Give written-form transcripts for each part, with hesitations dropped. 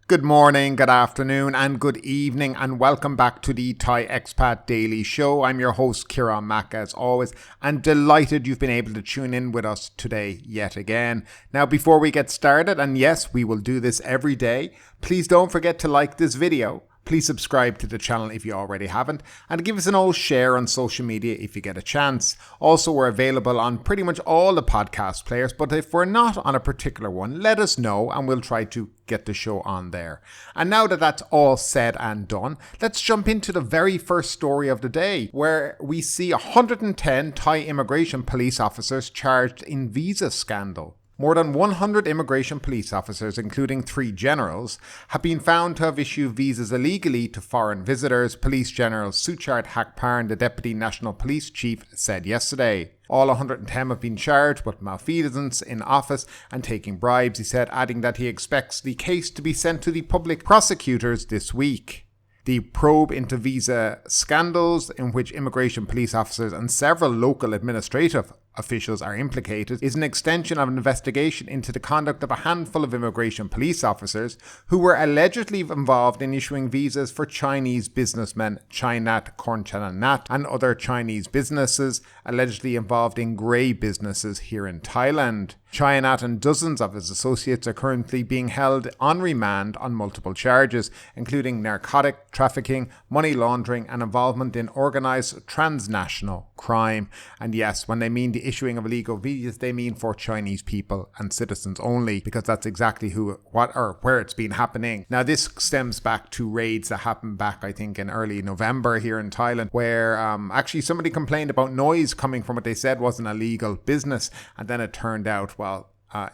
Good morning, good afternoon, and good evening, and welcome back to the Thai Expat Daily Show. I'm your host, Kira Mack, as always, and delighted you've been able to tune in with us today yet again. Now, before we get started, and yes, we will do this every day, please don't forget to like this video. Please subscribe to the channel if you already haven't, and give us an old share on social media if you get a chance. Also, we're available on pretty much all the podcast players, but if we're not on a particular one, let us know and we'll try to get the show on there. And now that that's all said and done, let's jump into the very first story of the day, where we see 110 Thai immigration police officers charged in visa scandal. More than 100 immigration police officers, including 3 generals, have been found to have issued visas illegally to foreign visitors, Police General Surachate Hakparn, the Deputy National Police Chief, said yesterday. All 110 have been charged with malfeasance in office and taking bribes, he said, adding that he expects the case to be sent to the public prosecutors this week. The probe into visa scandals, in which immigration police officers and several local administrative officials are implicated, is an extension of an investigation into the conduct of a handful of immigration police officers who were allegedly involved in issuing visas for Chinese businessmen Chainat Kornchananat and other Chinese businesses allegedly involved in grey businesses here in Thailand. Chainat and dozens of his associates are currently being held on remand on multiple charges, including narcotic trafficking, money laundering, and involvement in organised transnational crime. And yes, when they mean the issuing of illegal visas, they mean for Chinese people and citizens only, because that's exactly where it's been happening. Now, this stems back to raids that happened back, I think, in early November here in Thailand, where actually somebody complained about noise coming from what they said was an illegal business, and then it turned out,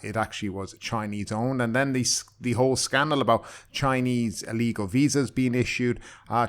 it actually was Chinese owned. And then the whole scandal about Chinese illegal visas being issued,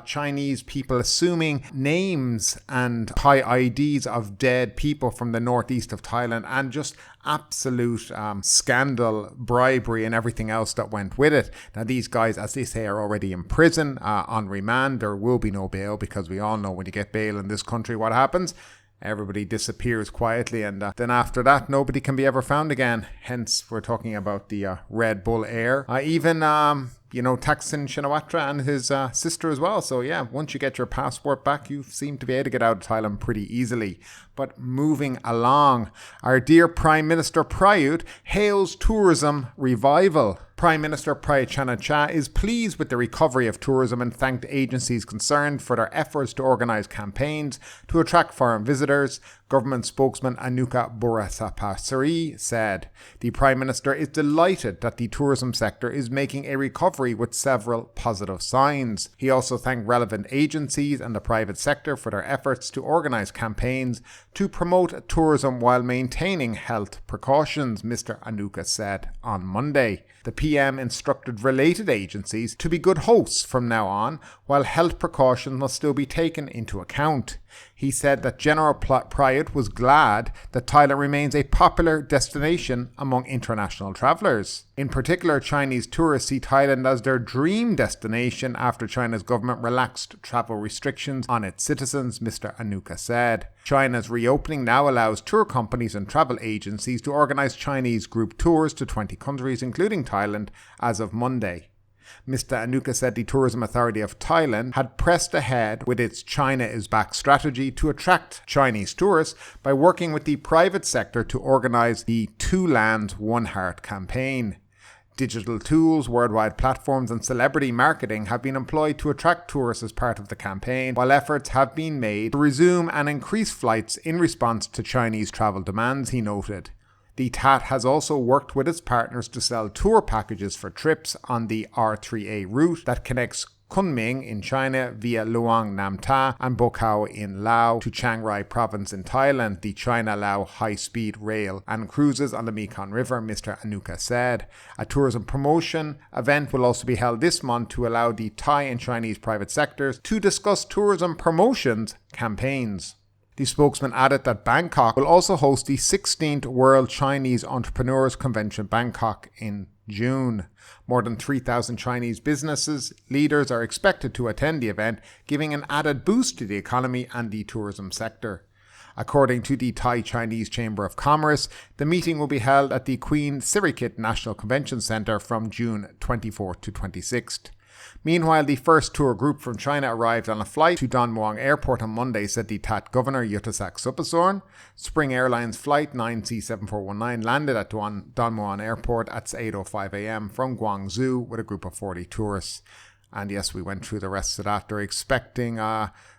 Chinese people assuming names and Thai IDs of dead people from the northeast of Thailand, and just absolute scandal, bribery, and everything else that went with it. Now, these guys, as they say, are already in prison on remand. There will be no bail, because we all know when you get bail in this country, what happens? Everybody disappears quietly, and then after that, nobody can be ever found again. Hence, we're talking about the Red Bull Air. Even Thaksin Shinawatra and his sister as well. So yeah, once you get your passport back, you seem to be able to get out of Thailand pretty easily. But moving along, our dear Prime Minister Prayut hails tourism revival. Prime Minister Prayut Chan-o-cha is pleased with the recovery of tourism and thanked agencies concerned for their efforts to organise campaigns to attract foreign visitors. Government spokesman Anuka Burasapasari said, "The Prime Minister is delighted that the tourism sector is making a recovery with several positive signs." He also thanked relevant agencies and the private sector for their efforts to organise campaigns to promote tourism while maintaining health precautions, Mr. Anuka said on Monday. The PM instructed related agencies to be good hosts from now on, while health precautions must still be taken into account. He said that General Prayut was glad that Thailand remains a popular destination among international travellers. In particular, Chinese tourists see Thailand as their dream destination after China's government relaxed travel restrictions on its citizens, Mr. Anuka said. China's reopening now allows tour companies and travel agencies to organise Chinese group tours to 20 countries, including Thailand, as of Monday. Mr. Anuka said the Tourism Authority of Thailand had pressed ahead with its China is Back strategy to attract Chinese tourists by working with the private sector to organise the Two Lands, One Heart campaign. Digital tools, worldwide platforms, and celebrity marketing have been employed to attract tourists as part of the campaign, while efforts have been made to resume and increase flights in response to Chinese travel demands, he noted. The TAT has also worked with its partners to sell tour packages for trips on the R3A route that connects Kunming in China via Luang Nam Ta and Bokau in Laos to Chiang Rai province in Thailand, the China-Lao high-speed rail and cruises on the Mekong River, Mr. Anuka said. A tourism promotion event will also be held this month to allow the Thai and Chinese private sectors to discuss tourism promotions campaigns. The spokesman added that Bangkok will also host the 16th World Chinese Entrepreneurs Convention Bangkok in June. More than 3,000 Chinese businesses leaders are expected to attend the event, giving an added boost to the economy and the tourism sector. According to the Thai Chinese Chamber of Commerce, the meeting will be held at the Queen Surachate National Convention Centre from June 24th to 26th. Meanwhile, the first tour group from China arrived on a flight to Don Mueang Airport on Monday, said the TAT Governor Yuttasak Supasorn. Spring Airlines Flight 9C7419 landed at Don Mueang Airport at 8:05 a.m. from Guangzhou with a group of 40 tourists. And yes, we went through the rest of that. They're expecting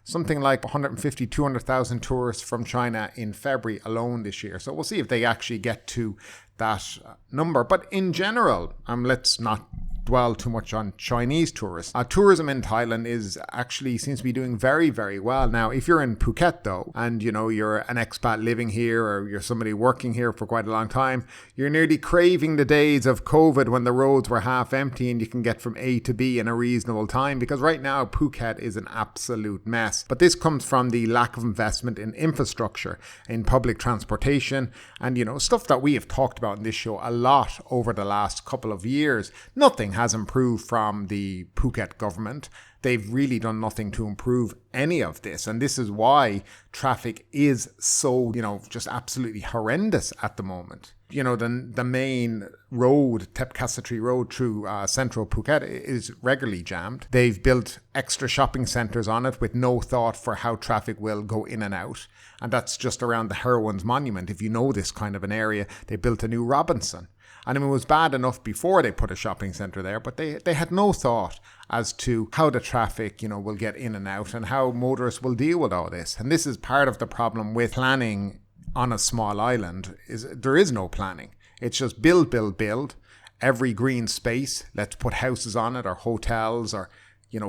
something like 150, 200,000 tourists from China in February alone this year. So we'll see if they actually get to that number. But in general, let's not dwell too much on Chinese tourists. Tourism in Thailand seems to be doing very, very well. Now, if you're in Phuket though, and you're an expat living here, or you're somebody working here for quite a long time, you're nearly craving the days of COVID when the roads were half empty and you can get from A to B in a reasonable time, because right now Phuket is an absolute mess. But this comes from the lack of investment in infrastructure, in public transportation, and stuff that we have talked about in this show a lot over the last couple of years. Nothing has improved from the Phuket government. They've really done nothing to improve any of this. And this is why traffic is so, just absolutely horrendous at the moment. The main road, Tepkasatri Road through central Phuket is regularly jammed. They've built extra shopping centres on it with no thought for how traffic will go in and out. And that's just around the Heroines Monument. If you know this kind of an area, they built a new Robinson. And it was bad enough before they put a shopping centre there, but they had no thought as to how the traffic, will get in and out and how motorists will deal with all this. And this is part of the problem with planning on a small island, is there is no planning. It's just build, build, build. Every green space, let's put houses on it, or hotels, or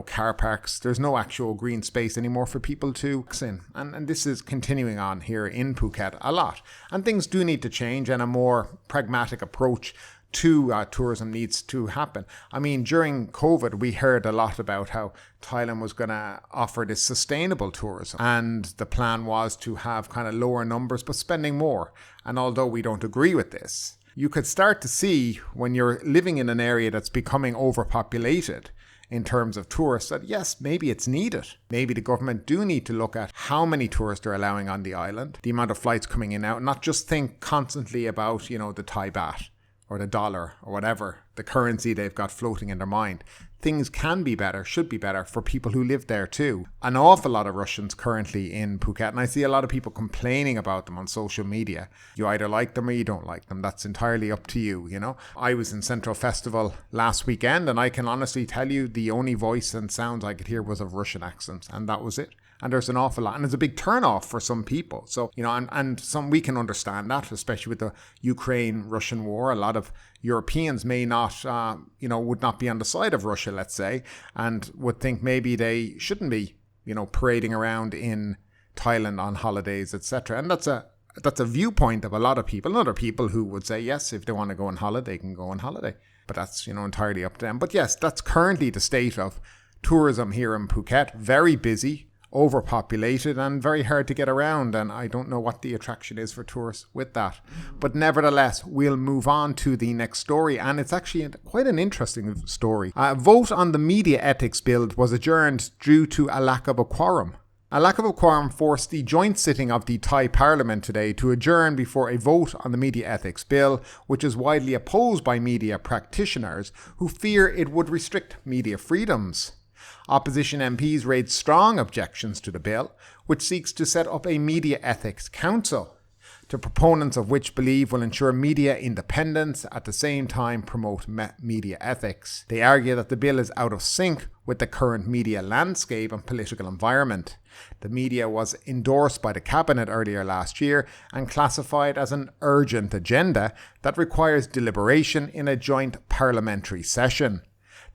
car parks. There's no actual green space anymore for people to mix in. And this is continuing on here in Phuket a lot. And things do need to change, and a more pragmatic approach to tourism needs to happen. During COVID, we heard a lot about how Thailand was going to offer this sustainable tourism. And the plan was to have kind of lower numbers, but spending more. And although we don't agree with this, you could start to see when you're living in an area that's becoming overpopulated in terms of tourists, that yes, maybe it's needed. Maybe the government do need to look at how many tourists they're allowing on the island, the amount of flights coming in and out, not just think constantly about, the Thai baht or the dollar or whatever, the currency they've got floating in their mind. Things can be better, should be better for people who live there too. An awful lot of Russians currently in Phuket, and I see a lot of people complaining about them on social media. You either like them or you don't like them. That's entirely up to you, I was in Central Festival last weekend, and I can honestly tell you the only voice and sounds I could hear was of Russian accents, and that was it. And there's an awful lot, and it's a big turn-off for some people. So, and some, we can understand that, especially with the Ukraine-Russian war. A lot of Europeans may not, would not be on the side of Russia, let's say, and would think maybe they shouldn't be, parading around in Thailand on holidays, etc. And that's a viewpoint of a lot of people, and other people who would say, yes, if they want to go on holiday, they can go on holiday. But that's, entirely up to them. But yes, that's currently the state of tourism here in Phuket. Very busy, overpopulated, and very hard to get around, and I don't know what the attraction is for tourists with that. But nevertheless, we'll move on to the next story, and it's actually quite an interesting story. A vote on the media ethics bill was adjourned due to a lack of a quorum. A lack of a quorum forced the joint sitting of the Thai Parliament today to adjourn before a vote on the media ethics bill, which is widely opposed by media practitioners who fear it would restrict media freedoms. Opposition MPs raised strong objections to the bill, which seeks to set up a media ethics council, the proponents of which believe will ensure media independence at the same time promote media ethics. They argue that the bill is out of sync with the current media landscape and political environment. The media was endorsed by the cabinet earlier last year and classified as an urgent agenda that requires deliberation in a joint parliamentary session.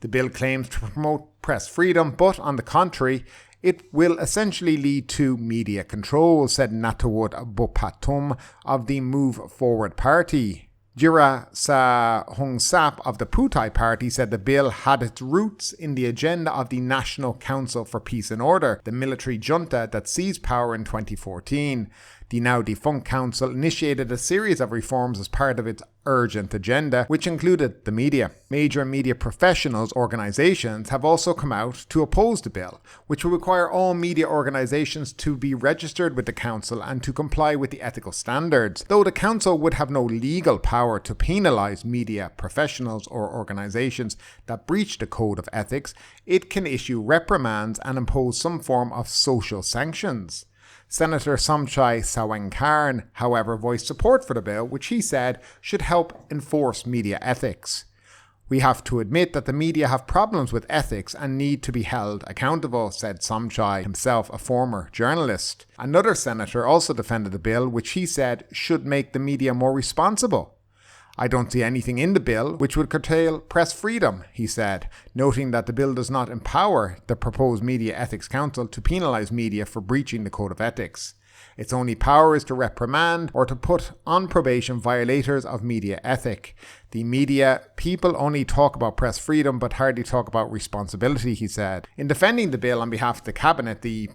The bill claims to promote press freedom, but on the contrary, it will essentially lead to media control, said Natawut Bopatum of the Move Forward Party. Jira Sahongsap of the Pheu Thai Party said the bill had its roots in the agenda of the National Council for Peace and Order, the military junta that seized power in 2014. The now defunct council initiated a series of reforms as part of its urgent agenda, which included the media. Major media professionals organisations have also come out to oppose the bill, which will require all media organisations to be registered with the council and to comply with the ethical standards. Though the council would have no legal power to penalise media professionals or organisations that breach the code of ethics, it can issue reprimands and impose some form of social sanctions. Senator Somchai Sawangkarn, however, voiced support for the bill, which he said should help enforce media ethics. We have to admit that the media have problems with ethics and need to be held accountable, said Somchai, himself a former journalist. Another senator also defended the bill, which he said should make the media more responsible. I don't see anything in the bill which would curtail press freedom, he said, noting that the bill does not empower the proposed Media Ethics Council to penalise media for breaching the Code of Ethics. Its only power is to reprimand or to put on probation violators of media ethic. The media people only talk about press freedom but hardly talk about responsibility, he said. In defending the bill on behalf of the Cabinet, the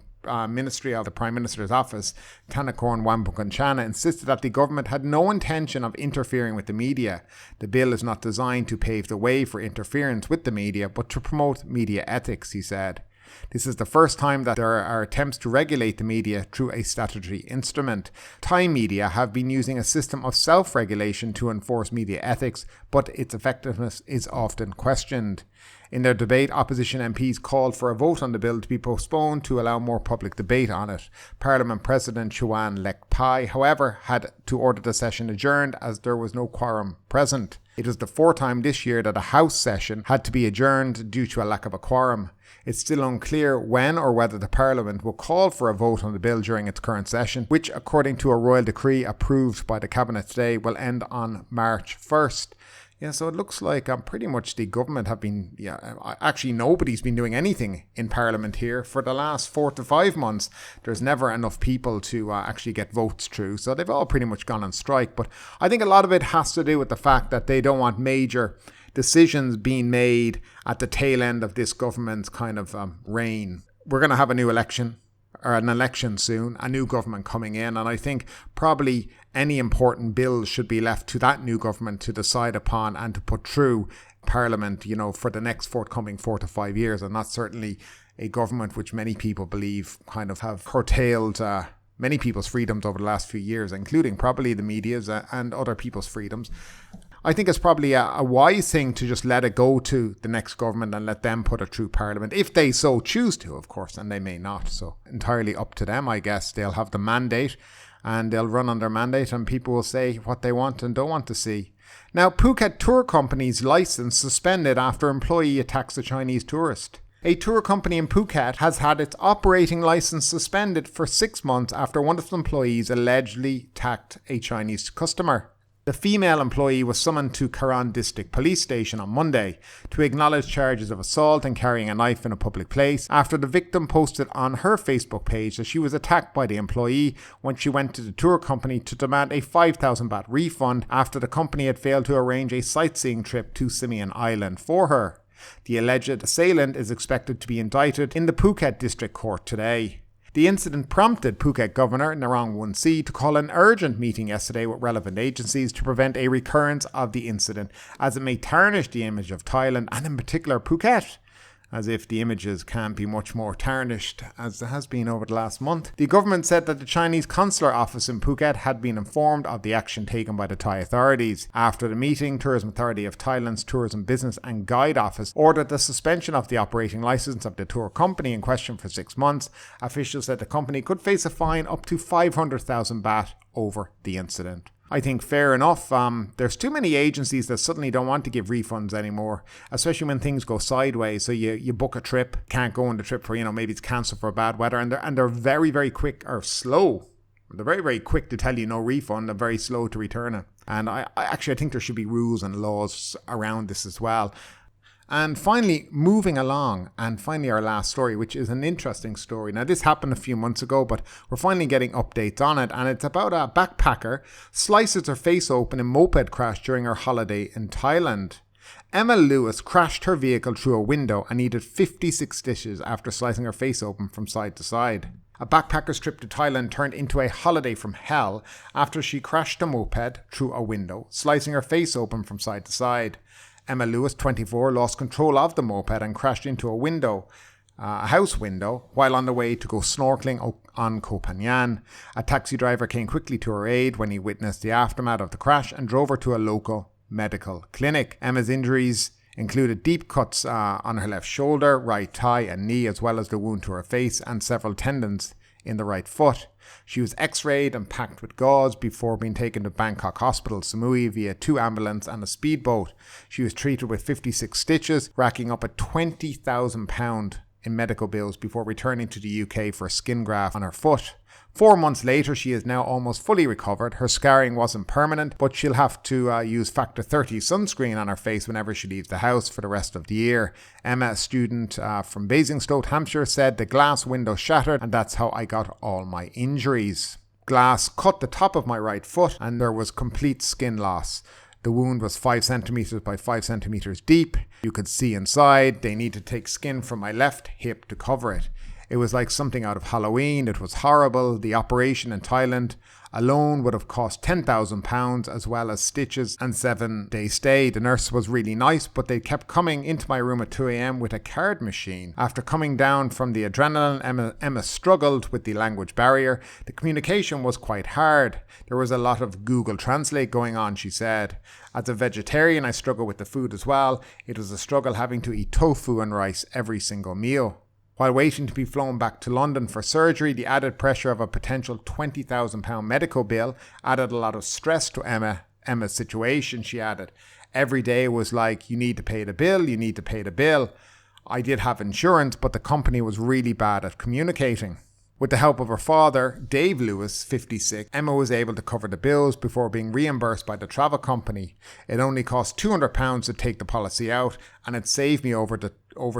Ministry of the Prime Minister's Office, Tanakorn Wampukanchana, insisted that the government had no intention of interfering with the media. The bill is not designed to pave the way for interference with the media, but to promote media ethics, he said. This is the first time that there are attempts to regulate the media through a statutory instrument. Thai media have been using a system of self-regulation to enforce media ethics, but its effectiveness is often questioned. In their debate, opposition MPs called for a vote on the bill to be postponed to allow more public debate on it. Parliament President Chuan Lek Pai, however, had to order the session adjourned as there was no quorum present. It was the fourth time this year that a House session had to be adjourned due to a lack of a quorum. It's still unclear when or whether the Parliament will call for a vote on the bill during its current session, which, according to a royal decree approved by the Cabinet today, will end on March 1st. Yeah, so it looks like pretty much the government have been, actually nobody's been doing anything in Parliament here for the last 4 to 5 months. There's never enough people to actually get votes through, so they've all pretty much gone on strike. But I think a lot of it has to do with the fact that they don't want major decisions being made at the tail end of this government's kind of reign. We're going to have a new election, or an election soon, a new government coming in, and I think probably any important bills should be left to that new government to decide upon and to put through Parliament, for the next forthcoming 4 to 5 years, and that's certainly a government which many people believe kind of have curtailed many people's freedoms over the last few years, including probably the media's and other people's freedoms. I think it's probably a wise thing to just let it go to the next government and let them put it through Parliament, if they so choose to, of course, and they may not. So entirely up to them, I guess. They'll have the mandate and they'll run on their mandate and people will say what they want and don't want to see. Now, Phuket tour company's license suspended after employee attacks a Chinese tourist. A tour company in Phuket has had its operating license suspended for 6 months after one of its employees allegedly attacked a Chinese customer. The female employee was summoned to Karan District Police Station on Monday to acknowledge charges of assault and carrying a knife in a public place after the victim posted on her Facebook page that she was attacked by the employee when she went to the tour company to demand a 5,000 baht refund after the company had failed to arrange a sightseeing trip to Simian Island for her. The alleged assailant is expected to be indicted in the Phuket District Court today. The incident prompted Phuket Governor Narong Wonsi to call an urgent meeting yesterday with relevant agencies to prevent a recurrence of the incident, as it may tarnish the image of Thailand and in particular Phuket. As if the images can't be much more tarnished as it has been over the last month. The government said that the Chinese consular office in Phuket had been informed of the action taken by the Thai authorities. After the meeting, Tourism Authority of Thailand's Tourism Business and Guide Office ordered the suspension of the operating licence of the tour company in question for 6 months. Officials said the company could face a fine up to 500,000 baht over the incident. I think fair enough. There's too many agencies that suddenly don't want to give refunds anymore, especially when things go sideways. So you book a trip, can't go on the trip for, maybe it's cancelled for bad weather, and they're very, very quick or slow. They're very, very quick to tell you no refund and very slow to return it. And I think there should be rules and laws around this as well. And finally, moving along, and finally our last story, which is an interesting story. Now, this happened a few months ago, but we're finally getting updates on it, and it's about a backpacker slices her face open in moped crash during her holiday in Thailand. Emma Lewis crashed her vehicle through a window and needed 56 stitches after slicing her face open from side to side. A backpacker's trip to Thailand turned into a holiday from hell after she crashed a moped through a window, slicing her face open from side to side. Emma Lewis, 24, lost control of the moped and crashed into a house window, while on the way to go snorkeling on Koh Phangan. A taxi driver came quickly to her aid when he witnessed the aftermath of the crash and drove her to a local medical clinic. Emma's injuries included deep cuts on her left shoulder, right thigh and knee, as well as the wound to her face and several tendons in the right foot. She was x-rayed and packed with gauze before being taken to Bangkok Hospital, Samui, via 2 ambulances and a speedboat. She was treated with 56 stitches, racking up at £20,000 in medical bills before returning to the UK for a skin graft on her foot. 4 months later, she is now almost fully recovered. Her scarring wasn't permanent, but she'll have to use factor 30 sunscreen on her face whenever she leaves the house for the rest of the year. Emma, a student from Basingstoke, Hampshire, said, "The glass window shattered and that's how I got all my injuries. Glass cut the top of my right foot and there was complete skin loss. The wound was 5 centimeters by 5 centimeters deep. You could see inside. They need to take skin from my left hip to cover it. It was like something out of Halloween. It was horrible. The operation in Thailand alone would have cost £10,000 as well as stitches and 7-day stay. The nurse was really nice, but they kept coming into my room at 2 a.m. with a card machine. After coming down from the adrenaline, Emma struggled with the language barrier. The communication was quite hard. There was a lot of Google Translate going on, she said. As a vegetarian, I struggle with the food as well. It was a struggle having to eat tofu and rice every single meal." While waiting to be flown back to London for surgery, the added pressure of a potential £20,000 medical bill added a lot of stress to Emma's situation, she added. "Every day was like, you need to pay the bill, you need to pay the bill. I did have insurance, but the company was really bad at communicating." With the help of her father, Dave Lewis, 56, Emma was able to cover the bills before being reimbursed by the travel company. "It only cost £200 to take the policy out, and it saved me over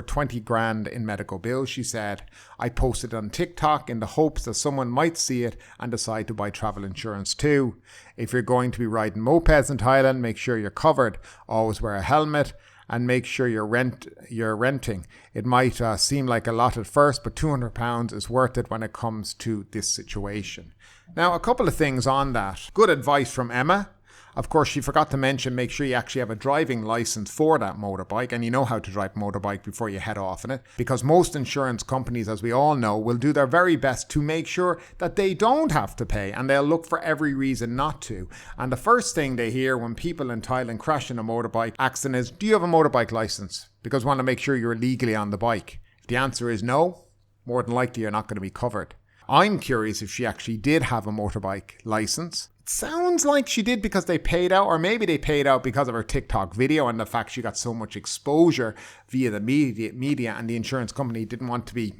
20 grand in medical bills," she said. "I posted it on TikTok in the hopes that someone might see it and decide to buy travel insurance too. If you're going to be riding mopeds in Thailand, make sure you're covered. Always wear a helmet. And make sure you're renting. It might seem like a lot at first, but £200 is worth it when it comes to this situation." Now, a couple of things on that. Good advice from Emma. Of course, she forgot to mention, make sure you actually have a driving license for that motorbike and you know how to drive a motorbike before you head off in it. Because most insurance companies, as we all know, will do their very best to make sure that they don't have to pay, and they'll look for every reason not to. And the first thing they hear when people in Thailand crash in a motorbike accident is, "Do you have a motorbike license?" Because we want to make sure you're legally on the bike. If the answer is no, more than likely you're not going to be covered. I'm curious if she actually did have a motorbike license. Sounds like she did because they paid out, or maybe they paid out because of her TikTok video and the fact she got so much exposure via the media, and the insurance company didn't want to be,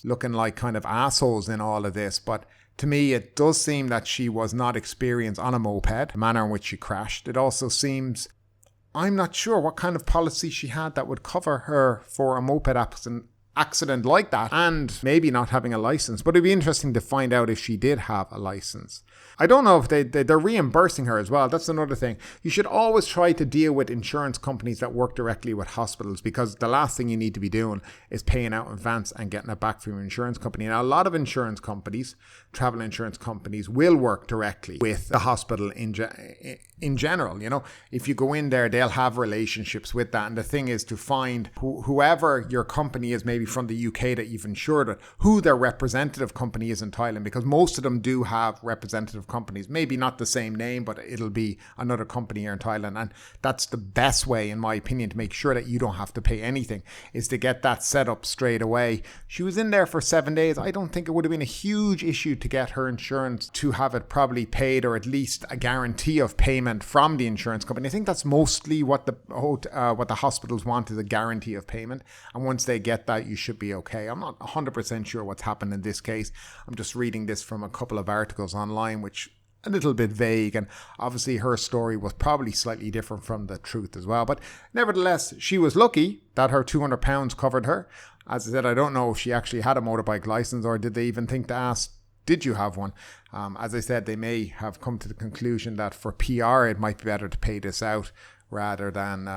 looking like kind of assholes in all of this. But to me, it does seem that she was not experienced on a moped, the manner in which she crashed. It also seems, I'm not sure what kind of policy she had that would cover her for a moped accident like that, and maybe not having a license. But it'd be interesting to find out if she did have a license. I don't know if they're reimbursing her as well. That's another thing. You should always try to deal with insurance companies that work directly with hospitals, because the last thing you need to be doing is paying out in advance and getting it back from your insurance company. Now, a lot of insurance companies, travel insurance companies, will work directly with the hospital in general. If you go in there, they'll have relationships with that. And the thing is to find whoever your company is, maybe from the UK that you've insured with, who their representative company is in Thailand, because most of them do have representative companies, maybe not the same name, but it'll be another company here in Thailand. And that's the best way, in my opinion, to make sure that you don't have to pay anything, is to get that set up straight away. She was in there for 7 days. I don't think it would have been a huge issue to get her insurance to have it probably paid, or at least a guarantee of payment from the insurance company. I think that's mostly what the hospitals want, is a guarantee of payment. And once they get that, you should be okay. I'm not 100% sure what's happened in this case. I'm just reading this from a couple of articles online, which a little bit vague, and obviously her story was probably slightly different from the truth as well. But nevertheless, she was lucky that her £200 covered her. As I said, I don't know if she actually had a motorbike license, or did they even think to ask, did you have one? As I said, they may have come to the conclusion that for PR it might be better to pay this out rather than,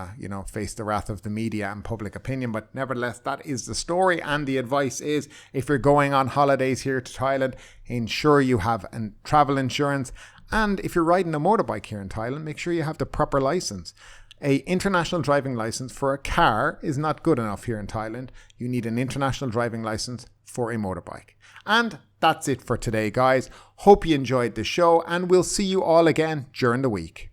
face the wrath of the media and public opinion. But nevertheless, that is the story. And the advice is, if you're going on holidays here to Thailand, ensure you have travel insurance. And if you're riding a motorbike here in Thailand, make sure you have the proper license. A international driving license for a car is not good enough here in Thailand. You need an international driving license for a motorbike. And that's it for today, guys. Hope you enjoyed the show, and we'll see you all again during the week.